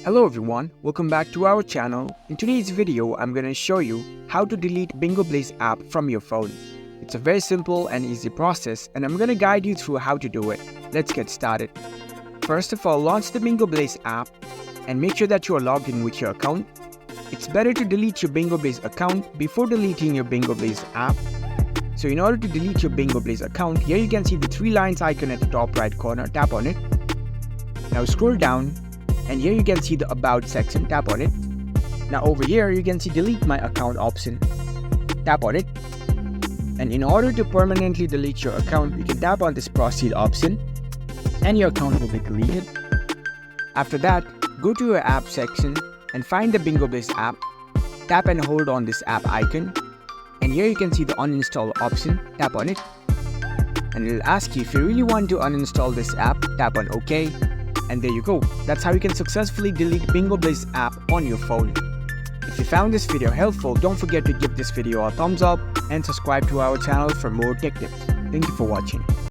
Hello everyone, welcome back to our channel. In today's video, I'm going to show you how to delete Bingo Blitz app from your phone. It's a very simple and easy process and I'm going to guide you through how to do it. Let's get started. First of all, launch the Bingo Blitz app and make sure that you are logged in with your account. It's better to delete your Bingo Blitz account before deleting your Bingo Blitz app. So in order to delete your Bingo Blitz account, here you can see the three lines icon at the top right corner. Tap on it. Now scroll down. And here you can see the About section, tap on it. Now over here you can see Delete My Account option. Tap on it. And in order to permanently delete your account, you can tap on this Proceed option and your account will be deleted. After that, go to your App section and find the Bingo Blitz app. Tap and hold on this app icon. And here you can see the Uninstall option, tap on it. And it will ask you if you really want to uninstall this app, tap on OK. And there you go. That's how you can successfully delete Bingo Blitz app on your phone. If you found this video helpful, don't forget to give this video a thumbs up and subscribe to our channel for more tech tips. Thank you for watching.